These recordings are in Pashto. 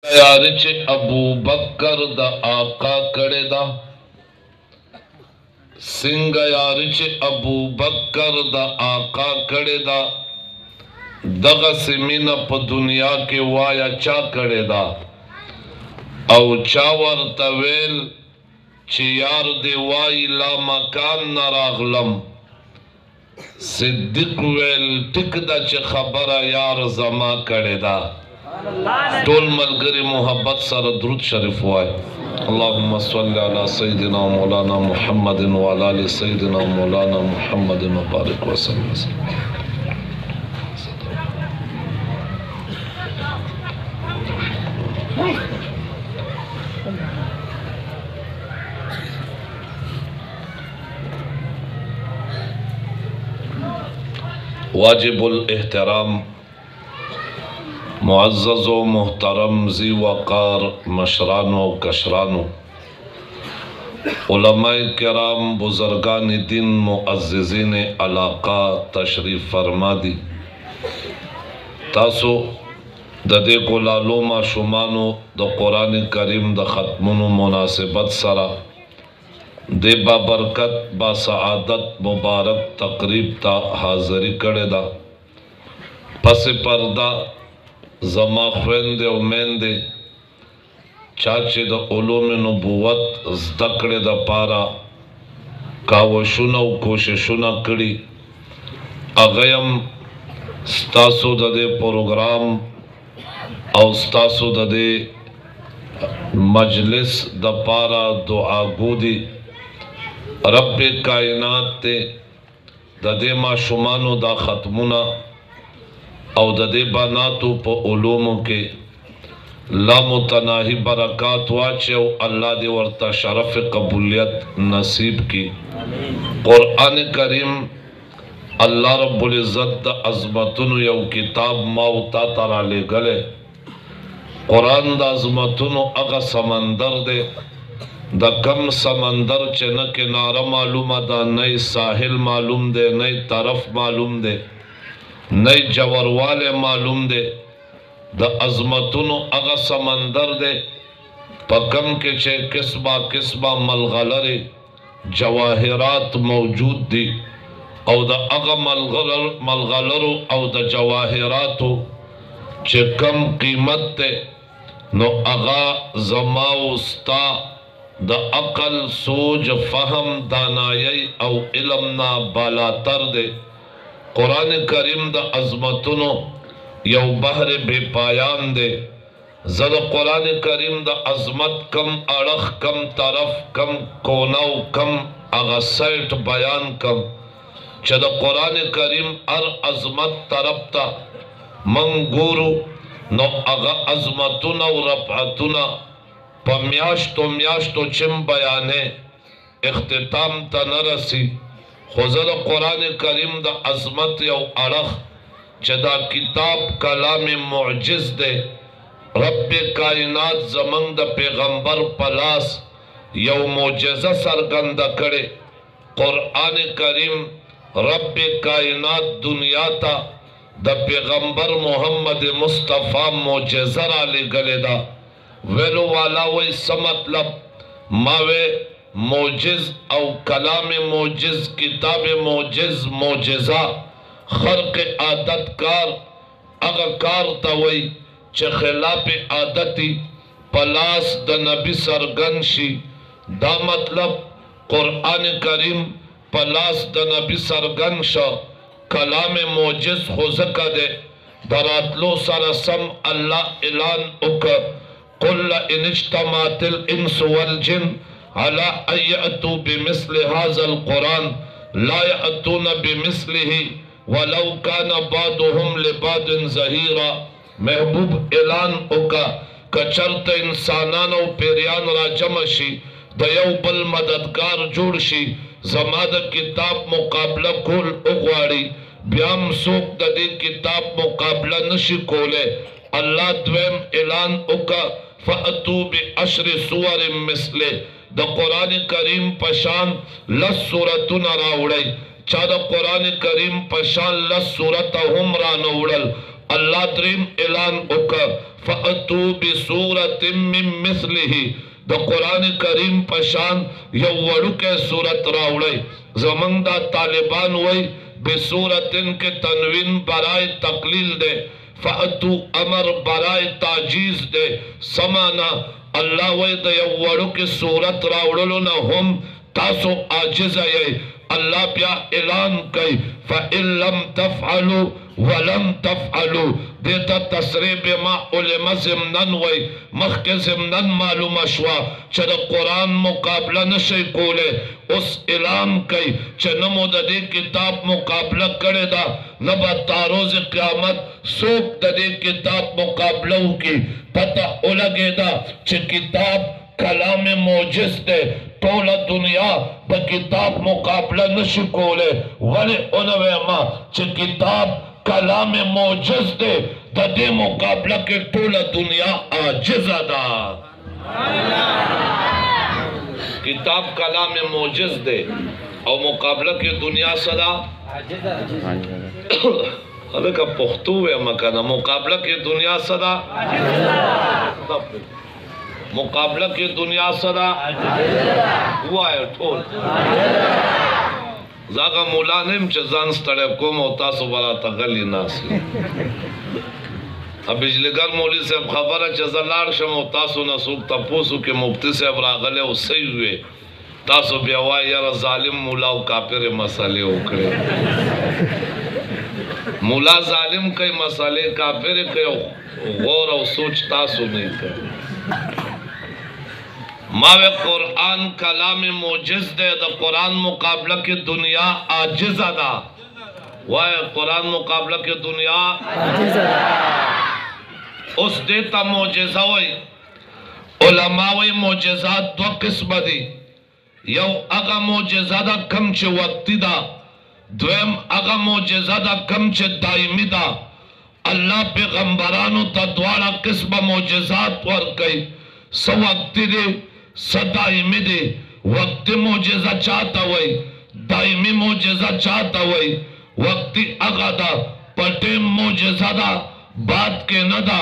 यार चे अबू बकर दा आका कड़े दा सिंग यार चे अबू बकर दा आका कड़े दा दगा से मीना प दुनिया के वाया चा कड़े दा औ चावर तवेल चे यार दे वाई ला मकान न रागलम सिद्दीक वेल टिक दा चे खबरा यार जमा कड़े दा टोल मलगरी मोहब्बत सर दुरूद शरीफ वाय अल्लाहुम्मा सल्लि अला सय्यिदिना मौलाना मुहम्मदिन व अला आलि सय्यिदिना मौलाना मुहम्मदिन व बारिक वसल्लम। वाजिबुल एहतराम मुअज़्ज़ज़ व मुहतरम ज़ी वक़ार मशरानो कशरानो उलमाए किराम बुज़ुर्गान दीन मुअज़्ज़िज़ीन अलाक़ा तशरीफ़ फरमा दी तासो ददे को लालो माशुमानो द कुरान करीम द ख़त्मुनो मुनासिबत सरा दे बाबरकत बासआदत मुबारक तकरीब ता हाज़री कड़े दा पस पर्दा जमा ख्वेंदे और मेंदे चाचे द उलूम नबुवत ज़दकड़े द पारा कावशुना व कोशिशुना कड़ी अगयम स्तासो ददे प्रोग्राम और स्तासो ददे मजलिस द पारा दुआ गोदी रब कायनात ते ददे माशुमानो दा ख़त्मुना और ददे बनातु प उलूमों के लामुतनाही बरकात वाचे अल्लाह दे वर्ता शरफ कबूलियत नसीब की। कुरान करीम अल्लाह रब्बुल इज़्ज़त द अज़मतुन यौ किताब माउता तारा ले गले कुरान द अज़मतुन अगा समंदर दे द कम समंदर चे न किनारा मालूम दा नई साहिल मालूम दे नई तरफ मालूम दे नई जवर वाले मालूम दे द अज़मतुनो अगा समंदर दे पकम के चे किस्बा किस्बा मलगलरे जवाहिरात मौजूद दी और द अगा मलगलरो और द जवाहिरातो चे कम कीमत ते नो अगा जमाउस्ता द अकल सोज फहम दानाई और इल्मना बालातर दे कुरान करीम द अज़मतुनो यौ बहर बेपायान दे ज़द कुरान करीम द अज़मत कम अड़ख कम तरफ कम कोनाव कम अगा सैट बयान कम चद कुरान करीम अर अज़मत तरफ्ता मंगूरु नो अगा अज़मतुना व रफ़अतुना पम्याश्तो चिम बयाने इख्तिताम तनरसी खुज़ल कुरान करीम द अज़मत यौ अड़ख चदा किताब कलाम मुअजिज़ दे रब कायनात ज़मंग द पैगंबर पलास यौ मुअजिज़ा सरगंद करे कुरान करीम रब कायनात दुनिया ता द पैगंबर मोहम्मद मुस्तफ़ा मुअजिज़ा राले गले दा वेलो वाला वही समतलब मावे मोजिज़ और कलाम मोजिज़ किताब मोजिज़ मोजिज़ा खर्क आदत कार अगर कार तवई चे खिलाफ आदती पलास द नबी सरगनशी दा मतलब कुरान करीम पलास द नबी सरगनश कलाम मोजिज़ खुज़का दे दरातलो सरसम अल्लाह इलान उक कुल इनिज्तमातिल इंस वल जिन अला अयअतु बिमिस्लि हाज़ल कुरान ला यअतूना बिमिस्लिही वलौ काना बादुहुम लिबादिन ज़हीरा। महबूब ऐलान उका कचरत इंसानान और पेरियान राजमशी दयौ बल मददगार जोड़शी जमाद किताब मुकाबला कोल उगवाड़ी ब्याम सोक ददे किताब मुकाबला नशी कोले अल्लाह द्वेम ऐलान उका फ़अतू बिअश्रि सुवर मिस्ले द कुरान करीम पशान लस सूरतुन राउड़ई चाद कुरान करीम पशान लस सूरत हम रानउड़ल اللہ دریم اعلان اکا فَأَتُو بِسُورَةٍ مِّن مِثْلِهِ دا قرآن کریم پشان یو وڑو کے صورت راوڑے زمان دا طالبان وی بسورتن کے تنوین برائے تقلیل دے فَأَتُو امر برائے تاجیز دے سمانا اللہ وی دا یو وڑو کے صورت راوڑلو نا ہم تاسو آجز آئے اللہ پیا اعلان کئی فَإِن لَمْ تَفْعَلُوا وَلَمْ تَفْعَلُوا دیتا تصریب ما علم زمنن وی مخک زمنن معلوم شوا چھ دا قرآن مقابلہ نشی کولے اس اعلان کئی چھ نمو دا دے کتاب مقابلہ کرے دا نبا تاروز قیامت سوک دا دے کتاب مقابلہ کی پتہ اولگے دا چھ کتاب کلام موجز دے تولا دنیا با کتاب مقابلہ نشی کولے ولی انوے ما چھ کتاب کلام موجز دے دا دے مقابلہ کے طول دنیا آجزہ دا کتاب کلام موجز دے اور مقابلہ کے دنیا صدا حلقہ پختو ہے مکانا مقابلہ کے دنیا صدا مقابلہ کے دنیا صدا ہوا ہے ٹھول زاگا مولا نیم چه زان ستڑے کوم او تاسو برا تغلی ناسی اب بجلگر مولی صاحب خبر ہے چه زلار شم او تاسو نسوک تپوسو که مفتی صاحب راغلے او سی ہوئے تاسو بیوائی یار ظالم مولا او کافر مسئلے اکڑے مولا ظالم کئی مسئلے کافر کئی غور او سوچ تاسو نہیں کئی ماوے قرآن کلام موجز دے دا قرآن مقابلہ کی دنیا آجز دا وائے قرآن مقابلہ کی دنیا اس دیتا موجزہ وی علماء وی موجزات دو قسم دی یو اگا موجزہ دا کم چے وقتی دا دویم اگا موجزہ دا کم چے دائمی دا اللہ پیغمبرانو تا دوارا قسم موجزات ورکی سو وقتی دے دائمی دے وقتی موجزہ چاہتا ہوئی دائمی موجزہ چاہتا ہوئی وقتی اگا دا پٹیم موجزہ دا بات کے ندا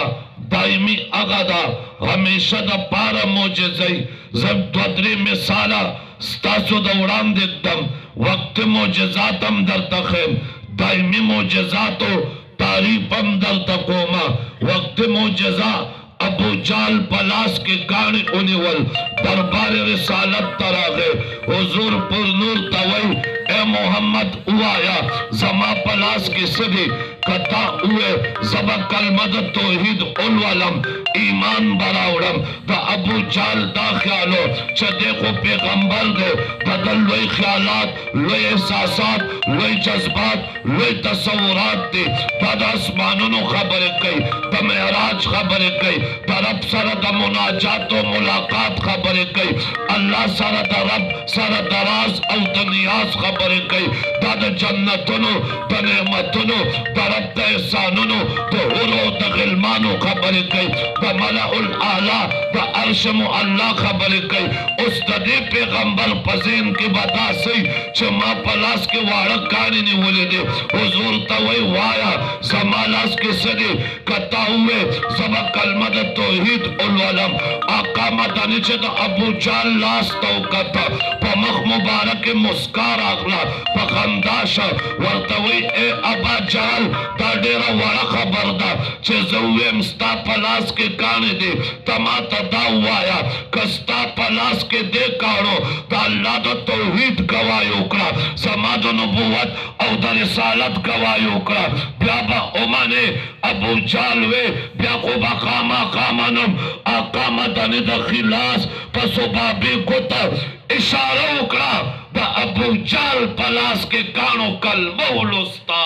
دائمی اگا دا ہمیشہ دا پارا موجزہی زب دوادری مثالا ستاسو دا اڑان دیتم وقتی موجزاتم در تخیم دائمی موجزاتو تعریفم در تکوما وقتی موجزہ ابو جال پلاس کے گاڑی انیول دربار رسالت تراغے حضور پر نور توئی اے محمد اوایا زما پلاس کے صدی کتا اوے زبا کلمد توحید اولوالم ایمان براؤڑم دا ابو جال دا خیالو چھ دیکھو پیغمبر دے بدل لوئی خیالات لوئی احساسات لوئی جذبات لوئی تصورات دے دا اسمانونو خبر کئی دا معراج خبر کئی دا رب سر دا مناجات و ملاقات خبر کئی اللہ سر دا رب سر دراز او دنیاز خبر کئی دا دا جنتونو دا نعمتونو دا رب دا احسانونو دا حرو دا غلمانو خبر کئی دا ملع العالی دا عرشم اللہ خبر کئی اس دا دے پیغمبر پزین کی بدا سی چھ ما پلاس کے وارک کانی نہیں ولے دے حضور تاوی وایا زمالاس کے صدی کتا ہوئے زبا کلمد توحید الولم آقا مدانی چھے دا ابو جال لاس تو کتا پا مخ مبارک مسکار آخلا پا خنداشا ورطوی اے ابا جال دا دیرا وڑا خبر دا چھے زوے مستا پلاس کے کانے دے تماتا دا ہوایا کستا پلاس کے دے کارو دا اللہ دا توحید گوائی اکرا سماد و نبوت او دا رسالت گوائی اکرا بیابا امانے ابو جالوے بیا خوبا خاما خامانم آقا مدنی دا خلاص پسو بابی کتا اشارہ اکرا دا ابو جال پلاس کے کانو کلمہ لستا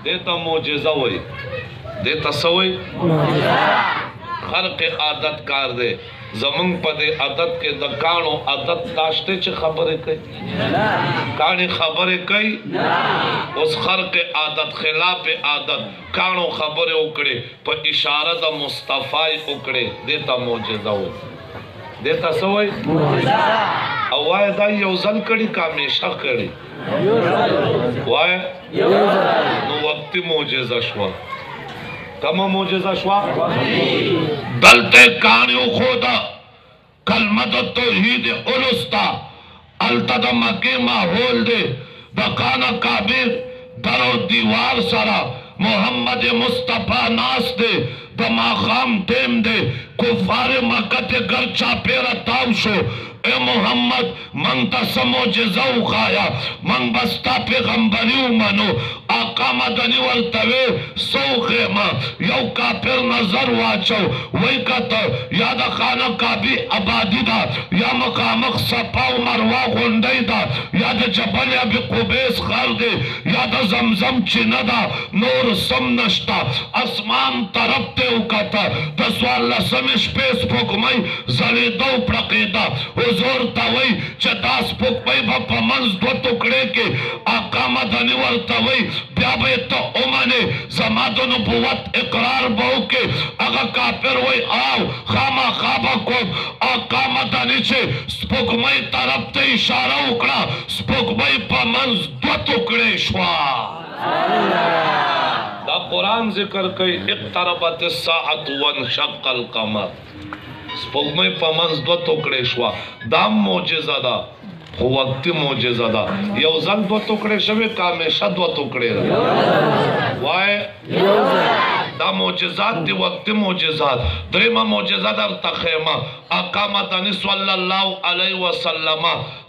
دیتا موجزہ ہوئی دیتا سوئی خرق عادت کار دے زمان پا دے عادت کے دا کانو عادت داشتے چھ خبریں کئی کانی خبریں کئی اس خرق عادت خلاف عادت کانو خبریں اکڑے پا اشارہ دا مصطفیٰ اکڑے دیتا موجزہ ہو دیتا سوئی اوائے دا یوزن کڑی کامیشہ کڑی وای نو وقتی معجزه شوا کما معجزه شوا دلته کانیو خدا کلمه د توحید اولستا التد مکه ماحول دے دکانا کابر درو دیوار سرا محمد مصطفیٰ ناس دے دماغام ٹیم دے کفار مکہ تے گر چاپیرا تاو شو اے محمد من تا سموجزاو خایا من بستا پیغمبریو منو آقا مدنی ورطوے سو خیمہ یو کافر نظر واچو وی کتا یا دا خانہ کابی عبادی دا یا مقامق سپاو مروا غندی دا یا دا جبل ابی قبیس خار دے یا دا زمزم چنہ دا نور سم نشتا اسمان طرف تے اکتا دا سوال لسمش پیس پکمائی زلی دو پرقیدہ حضور تاوی چه داس پکمائی با پمنز دو ٹکڑے کے آقا مدنی ورطوی بیا بیتا امانے زمادو نبوت اقرار باو کے اگا کافر وی آو خاما خوابا کم آقا مدنی چه سپکمائی طرف تے اشارہ اکڑا سپکمائی پمنز دو ٹکڑے شوا دا قرآن ذکر کئی اقتربت الساعت وانشق القمر سپوږمۍ په منځ دوه ټوکړې شوه دا معجزه ده خو وقتي معجزه ده یو ځل دوه ټوکړې شوې که همیشه دوه ټوکړې ده وایې دا معجزات دی وقتی معجزات دریمه معجزه درته ښیمه آقا مدني صلی الله علیه وسلم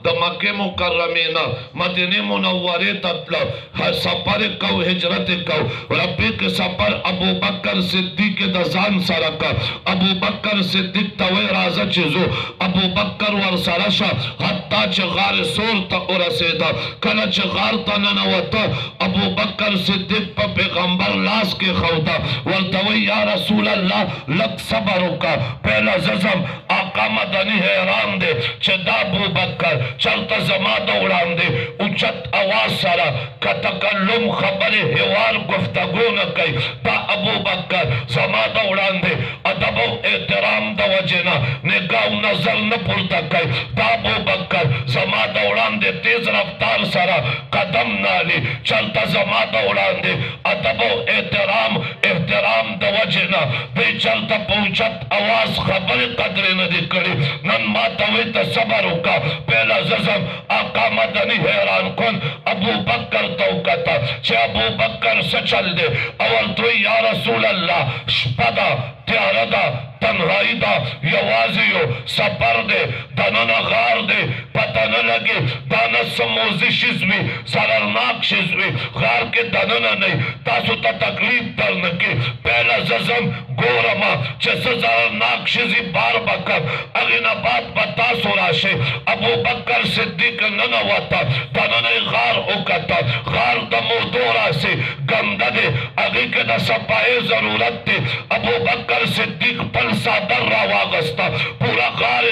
د مکې مکرمې نه مدینې منورې ته تله سفر کو هجرت کو رفیق سفر ابوبکر صدیق د ځان سره که ابوبکر صدیق ته وایي راځه چې ځو ابوبکر ورسره شه حتی چې غار سور ته ورسېده کله چې غار ته ننوته ابوبکر صدیق په پیغمبر لاس کې ښوده ورتوی یا رسول اللہ لگ صبر کا پہلا ززم آقا مدنی حیران دے چھ دا ابو بکر چلتا زما دوڑان دے اچت آواز سارا کا تکلم خبر حوار گفتگو نکی دا ابو بکر زما دوڑان دے ادب و احترام دا وجنا نگاہ نظر نپورتا کئی دا ابو بکر زما دوڑان دے تیز رفتار سارا قدم نالی چلتا زما دوڑان دے ادب و احترام دا وجنا بے چلتا پوچھت آواز خبر قدر ندی کری نن ماتوی تا صبرو کا پہلا ززم آقا مدنی حیران کن ابو بکر توکتا چھے ابو بکر سچل دے اول توی یا رسول اللہ شپدا تیاردا تنہائی دا یوازیو سپر دے دننا غار دے پتہ نہ لگے دانا سموزی شزوی سررناک شزوی غار کے دننا نہیں تاسو تا تکلیف درنکی پہلا ززم گورما چیسا سررناک شزی بار بکر اگینا بات بتاسو راشے ابو بکر صدیق ننواتا دننا غار اکتا غار دا مردورا سے گندہ دے اگی کے دا سپائے ضرورت تے ابو بکر صدیق پل سادر راواغستا پورا غار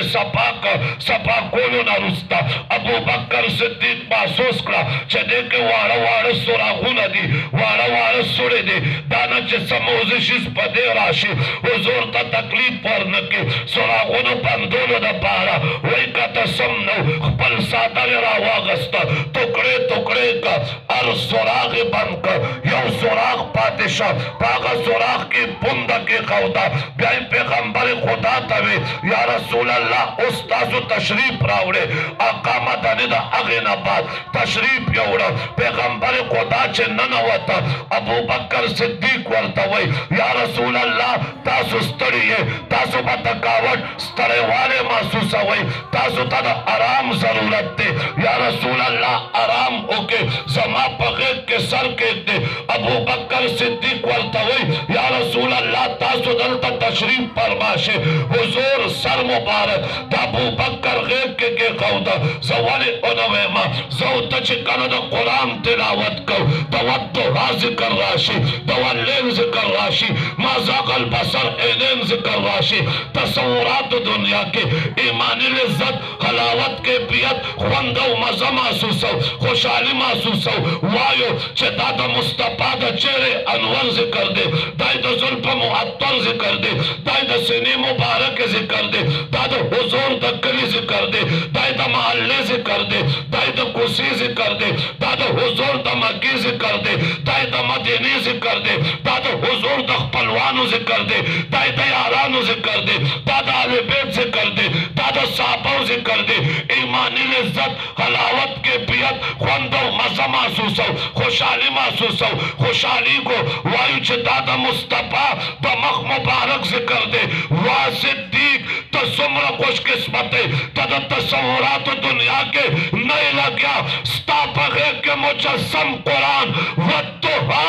سپا کولو نرستا ابو بکر صدیق محسوس کرا چه دیکھ وارا وارا سراغون دی وارا وارا سڑے دے دانا چه سموزشیز پا دے راشی حضور تا تکلیف پرنکی سراغون پندولو دا پارا وی کتا سمنو پل سادر راواغستا ٹکڑے ٹکڑے کا ار سراغ بند کا یو سراغ پادشاہ پاگا سراغ کی پندہ کی خودا بیائی پیغمبر خدا تاوی یا رسول اللہ استازو تشریف راوڑے آقا مدنی دا اغین آباد تشریف یوڑا پیغمبر خدا چے ننواتا ابو بکر صدیق ورطوئی یا رسول اللہ تاسو ستڑیے تاسو بتکاوٹ ستڑے والے محسوس ہوئی تاسو تا دا آرام ضرورت دے یا رسول اللہ آرام ہوکے زما پغیق کے سر کے دے ابو بکر صدیق ورطوئی یا رسول اللہ تاسو دلتا تشریف فرماشے حضور سر مبارک دا ابو بکر غیب کے قودا زوالی انوے ما زوتا چکانا دا قرآن تلاوت کو دا ودو را ذکر راشی دا واللین ذکر راشی ما زاق البصر اینین ذکر راشی تصورات دنیا کے ایمانی لذت حلاوت کے بیت خوندو مزہ محسوس ہو خوشحالی محسوس ہو وایو چھے دادا مصطفیٰ دا چہرے انور ذکر دے دائی دا ظلف محطر ذکر دے دائی دا سنی مبارک ذکر دے دائی دا حضور دا کلی ذکر دے دائی دا محلے ذکر دے دائی دا कोसी जिक्र दे, दादा हुजूर द मक्की जिक्र दे, दाई द मदीने जिक्र दे, दादा हुजूर द खपलवानो जिक्र दे, दाई द यारानो जिक्र दे, दादा अहले बैत जिक्र दे, दादा साहबो जिक्र दे। ईमानी इज्जत हलावत के पियत खुंदो मजा महसूस हो, खुशहाली महसूस हो। खुशहाली को वायु च दादा मुस्तफा द मख मुबारक जिक्र दे। वाह सिद्दीक तो सुमरा खुशकिस्मत है, तद तस्वुरात दुनिया के नहीं लग्या स्तापगे के मुजस्सम कुरान वद्दुहा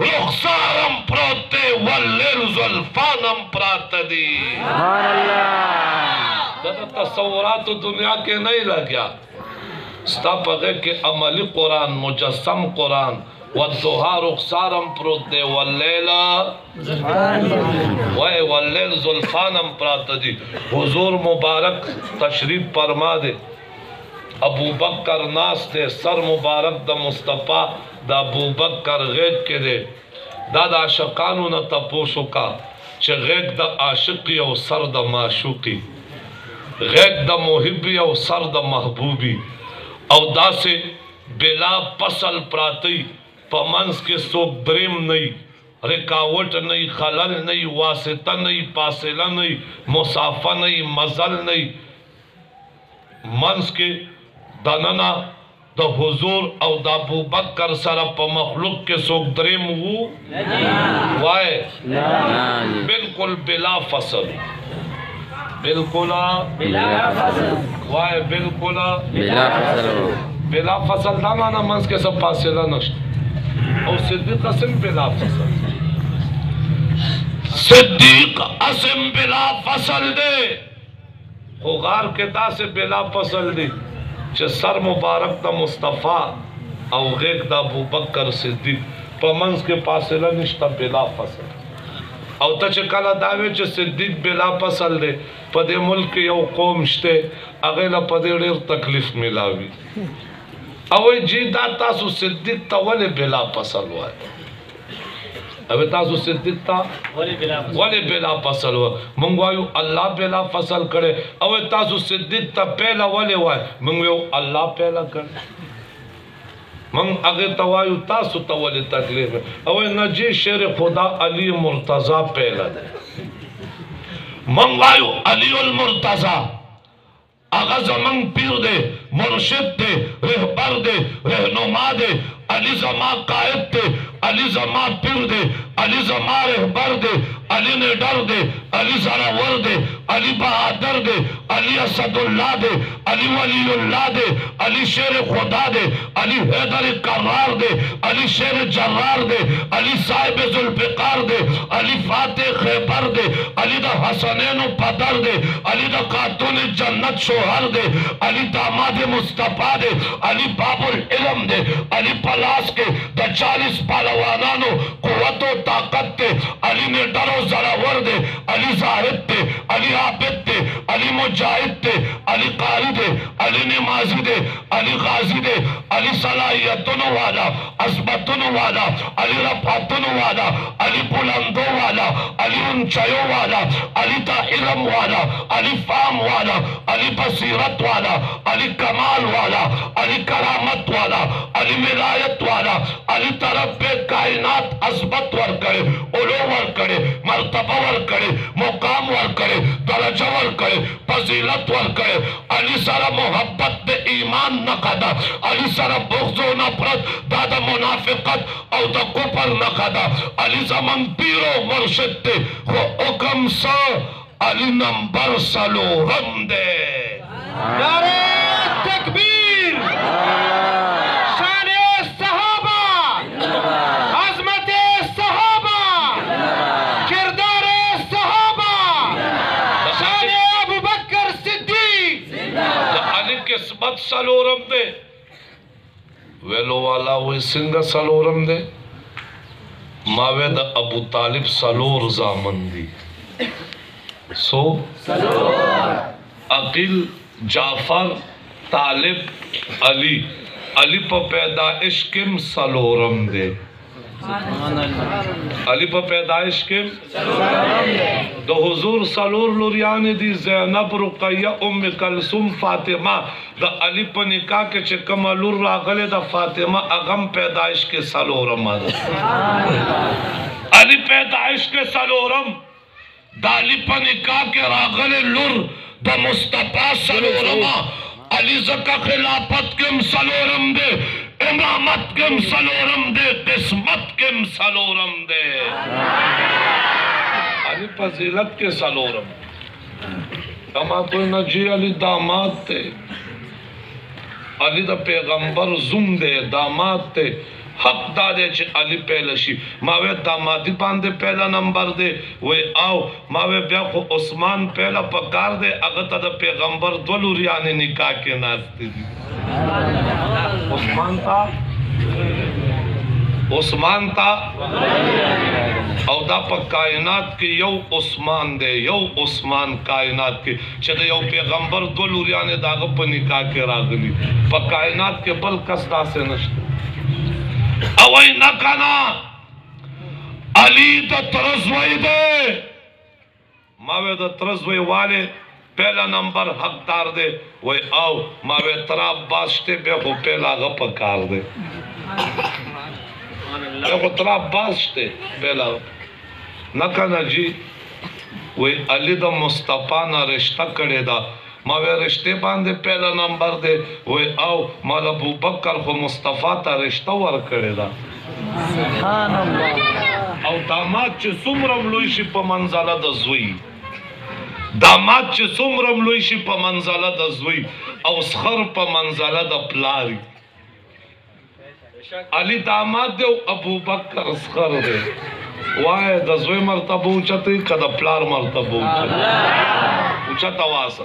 रुखसारम प्रोते वल्लिल जुल्फानम प्रातदी। सुभान अल्लाह। तद तस्वुरात दुनिया के नहीं लग्या स्तापगे के अमली कुरान मुजस्सम कुरान वद्दुहा रुखसारम प्रोते वल्लैला वल्लैल जुल्फानम प्रातदी। हुजूर मुबारक तशरीफ फरमा दे, अबू बकर नास दे सर मुबारक द मुस्तफ़ा द अबू बकर गैब के दे। दादा आशिकानु न तपोसो का च गैब द आशिकी और सर द माशूकी, गैब द मुहिबी और सर द महबूबी। और दासे बिला पसल प्राती पमंस के सोक ब्रेम नहीं, रिकावट नहीं, खलल नहीं, वासिता नहीं, पासिला नहीं, मुसाफा नहीं, मजल नहीं। मंस के दनना द हुजूर और द अबू बकर सर प मखलूक के सोक ब्रेम हु वाए बिल्कुल बिला फसल, बिल्कुल वाए बिल्कुल बिला फसल ना माना मंस के सब पासिला नष्ट। और सिद्दीक असम बिला फसल, सिद्दीक असम बिला फसल दे होगार के दा से बिला फसल दे च सर मुबारक द मुस्तफ़ा और गैब द अबू बकर सिद्दीक पमंस के पासिला निश्ता बिला फसल। और तच कला दावे च सिद्दीक बिला फसल दे पदे मुल्क यो कौम शते अगेला पदे ढेर तकलीफ मिलावी। अवे जी दा तासु सिद्दीक ता वले बिला फसल हुआ, अबे तासु सिद्दीक ता वले बिला फसल हुआ। मंगवायु अल्लाह बिला फसल करे, अवे तासु सिद्दीक ता पहला वले हुआ, मंगवायु अल्लाह पहला करे। मंग अगे तवायु तासु ता वले तकलीफ है, अवे नजी शेर खुदा अली मुर्तजा पहला दे। मंगवायु अली उल मुर्तजा आगा जमंग पीर दे, मुर्शिद दे, रहबर दे, रहनुमा दे, अली जमा कायद दे, अली जमा पीर दे, अली जमा रहबर दे, अली निडर दे, अली जरावर दे, अली बहादुर दे, अली असदुल्लाह दे, अली वलीउल्लाह दे, अली शेर खुदा दे, अली हैदर करार दे, अली शेर जर्रार दे, अली साहिब जुल्फिकार दे, अली फातिह खैबर दे, अली द हसनैन पदर दे, अली द खातून जन्नत शोहर दे, अली दामाद मुस्तफा दे, अली बाबुल इल्म दे, अली पलास के द 40 पहलवानानो कुव्वत व ताकत दे, अली ने डरो जरावर दे, अली जाहिद दे, अली आबिद दे, अली मुजाहिद दे, अली कारी दे, अली नमाजी दे, अली गाजी दे, अली सलाहियतुन वाला, अज़मतुन वाला, अली रफ़ातुन वाला, अली बुलंदों वाला, अली ऊंचाइयों वाला, अली ता इल्म वाला, अली फाम वाला, अली बसीरत वाला, अली कमाल वाला, अली करामत वाला, अली विलायत वाला, अली तरफ पे कायनात अज़मत वर करे, उलो वर करे, मर्तबा वर करे, मुकाम वर करे, दरजा वर करे, फजीलत वर करे। अली सारा मोहब्बत दे ईमान न कदा, अली सारा बुग़्ज़ व नफ़रत दादा मुनाफिकत और द कुफर न कदा। अली ज़मन पीरो मुर्शिद दे वो हुक्म सा अली नंबर सलो रम दे। नारे तकबीर, शाने सहाबा, अज़मते सहाबा, किरदारे सहाबा, शाने अबू बकर सिद्दीक। अली किस्मत सलोरम दे वेलो वाला वो सिंगा सलोरम दे मावेद अबू तालिब सलोर जामंदी सो अकील जाफर तालिब अली अली पर पैदाइश किम सलोरम दे, अली पर पैदाइश किम د حضور سلور لوریان دي زینب رقیہ ام کلثوم فاطمہ د علی په نکاح کې چې کوم لور راغله د فاطمه اغم پیدائش کې سلورم علی پیدائش کې سلورم د علی په نکاح کې راغله لور د مصطفی سلورم علی زکا خلافت کم سلورم دے امامت کم سلورم دے قسمت کم سلورم دے علی فضیلت کے سلورم اما کوئی نجی علی داماد تے علی دا پیغمبر زم دے داماد تے حق دا دے چھ علی پہلا شی ماوے دامادی باندے پہلا نمبر دے وے آو ماوے بیا خو عثمان پہلا پکار دے اگتا دا پیغمبر دولو ریانے نکاح کے ناستے دی عثمان تا او دا پا کائنات کے یو عثمان دے یو عثمان کائنات کے چھ دا یو پیغمبر دولو ریانے داغا پا نکاح کے راگلی پا کائنات کے بل کس دا سے نشتے اوئی نکنا علی دا ترزوئی دے ماوے دا ترزوئی والے پہلا نمبر حق دار دے وی آو ماوے تراب باستے بے خو پہلا غپا کار دے بے خو تراب باستے پہلا نکنا جی وی علی دا مصطفیٰ نا رشتہ کڑے دا ماوے رشتے باندے پہلا نمبر دے وی آو مال ابو بکر خو مصطفیٰ تا رشتہ ور کرے دا او داماد چه سمرم لویشی پا منزالہ دا زوی داماد چه سمرم لویشی پا منزالہ دا زوی او سخر پا منزالہ دا پلاری علی داماد دے ابو بکر سخر دے وائے دا زوی مرتبہ اوچتی که دا پلار مرتبہ اوچتی اوچتا واسا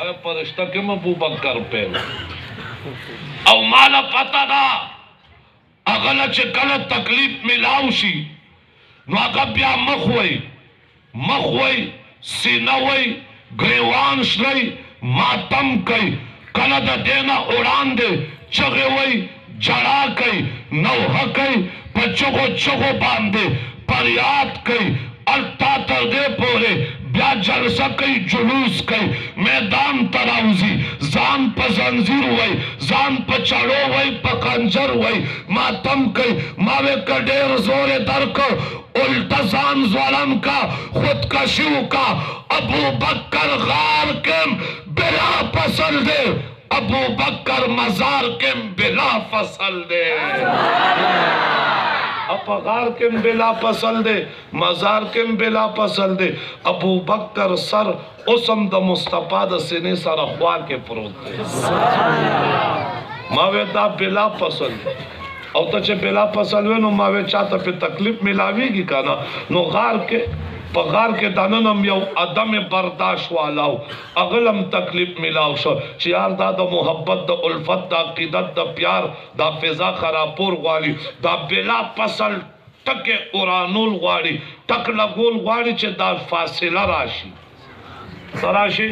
آیا پرشتہ کم ابو بکر پہلا او مالا پتا دا اغلا چه کل تکلیف ملاو شی نو اگا بیا مخوئی سینوئی گریوان شرئی ماتم کئی کل دا دینا اڑان دے چغوئی جڑا کئی نوحہ کئی چغو باندے پریاد کئی التا تردے پورے بیا جلسہ کئی جلوس کئی میدان تراؤزی زان پا زنزیر ہوئی زان پا چڑو ہوئی پا کنجر ہوئی ماتم کئی ماوے کا دیر زور در کو الٹا زان ظلم کا خودکشیو کا ابو بکر غار کم بلا پسل دے ابو بکر مزار کم بلا فصل دے اپا غار کم بلا پسل دے مزار کم بلا پسل دے ابو بکر سر اسم دا مصطفیٰ دا سنے سر خواہ کے پروت دے ماوے دا بلا پسل دے او تا چے بلا پسل ہوئے نو ماوے چاہتا پہ تکلیف ملاوی گی کانا نو غار کے پا غار کے داننم یو عدم برداشت والاو اغلم تکلیف ملاو شو چیار دا دا محبت دا الفت دا عقیدت دا پیار دا فضا خراپور غوالی دا بلا پسل تک قرآنول غوالی تک لگول غوالی چے دا فاصلہ راشی سراشی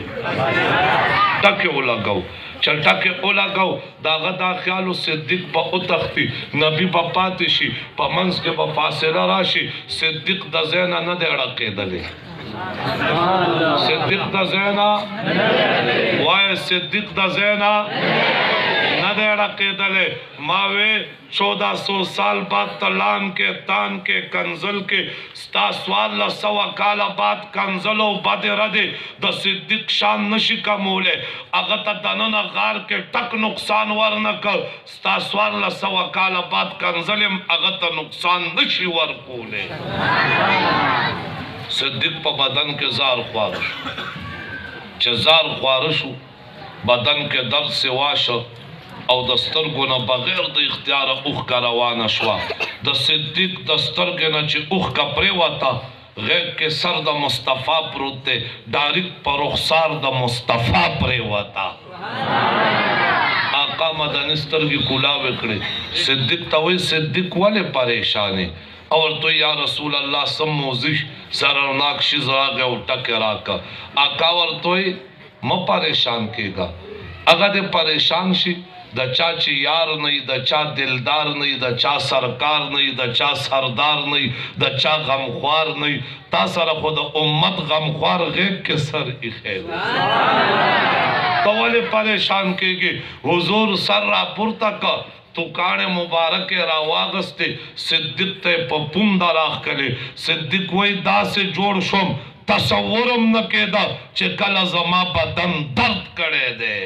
تک اولا گو چل تک اولا گو دا غدا خیالو صدیق با اتختی نبی با پاتشی پا منز کے با فاصلہ راشی صدیق دا زینہ ندے اڑکے دلے صدیق دا زینہ وائے صدیق دا زینہ ندے اڑکے دلے ماوے 1400 سال بعد تلان کے تان کے کنزل کے ستا سوال لسوا کالا بعد کنزلو بد ردے دا صدیق شان نشی کا مولے اگتا دننا غار کے ٹک نقصان ورنکا ستا سوال لسوا کالا بعد کنزلم اگتا نقصان نشی ورکولے صدیق پا بدن کے زار خوارش چه زار خوارشو بدن کے درد سے واشو او دسترگونا بغیر دا اختیار اوخ کا روانا شوا دا صدیق دسترگونا چی اوخ کا پریواتا غیر کے سر دا مصطفیٰ پروتے ڈارک پر رخصار دا مصطفیٰ پریواتا آقا مدنسترگی کلا وکڑے صدیق تاوی صدیق والے پریشانے اور تو یا رسول اللہ سم موزش ضررناک شیز راگے اٹھا کے راکا آقا اور توی ما پریشان کے گا اگر دے پریشان شی د چا چې یار نه د چا دلدار نه د چا سرکار نه د چا سردار نه د چا غمخوار نه تا سره خو د امت غمخوار غیب کې سر ایښی ته ولې پریشان کېږي حضور سر را پورته که تو کاڼې مبارکې راواغستې صدیق ته یې په پونده راښکلې صدیق وایي داسې جوړ شوم تصورم نه کېده چې کله زما بدن درد کړی دی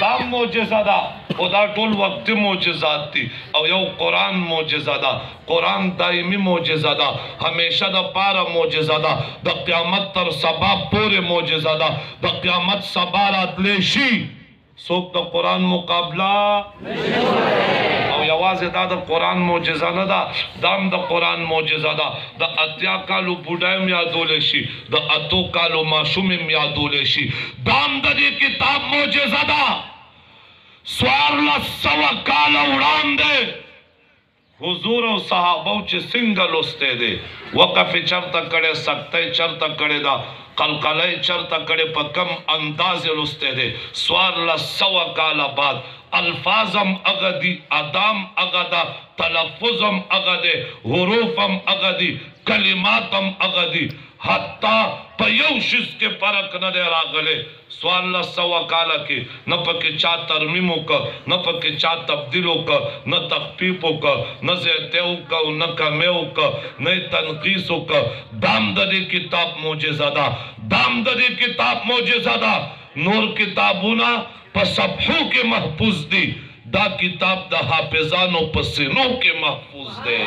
دا معجزه ده خو دا ټول وقتي معجزات دي او یو قرآن معجزه ده قرآن دایمي معجزه ده همیشه د پاره معجزه ده د قیامت تر سبا پورې معجزه ده د قیامت سبا راتلی شي څوک د قرآن مقابله او یوازې دا د قرآن معجزه نه ده دا هم د قرآن معجزه ده د 80 کالو بوډا هم یادولی شي د 8 کالو ماشوم هم یادولی شي دا هم د دې کتاب معجزه ده 1400 کاله وړاندې حضور او صحابو چې څنګه لوستی دی وقف یې چرته کړی سکته یې چرته کړې ده قلقله یې چرته کړې په کم انداز یې لوستی دی 1400 کاله بعد الفاظم اغا دی ادام اغا دا تلفظم اغا دی حروفم اغا دی کلماتم اغا دی حتی پا یو شیز کے فرق نہ دے راغلے 1400 کالا کی نہ پاکی چا ترمیمو کا نہ پاکی چا تبدیلو کا نہ تخفیفو کا نہ زیتیو کا نہ کمیو کا نہ تنقیسو کا دام دے کتاب معجزہ دا دام دے کتاب معجزہ دا نور کتابونا پا صفحوں کے محفوظ دی دا کتاب دا حافظانو پا سنوں کے محفوظ دے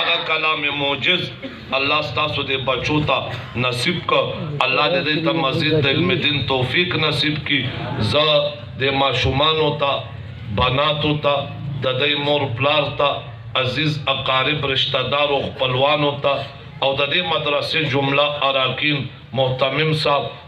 اگر کلام موجز اللہ ستاسو دے بچو تا نصیب کا اللہ دے دیتا مزید علم دین توفیق نصیب کی زا دے معشومانو تا بناتو تا دا دے مور پلار تا عزیز اقارب رشتہ دار و خپلوانو تا او دا دے مدرسے جملہ اراکین محتمم صاحب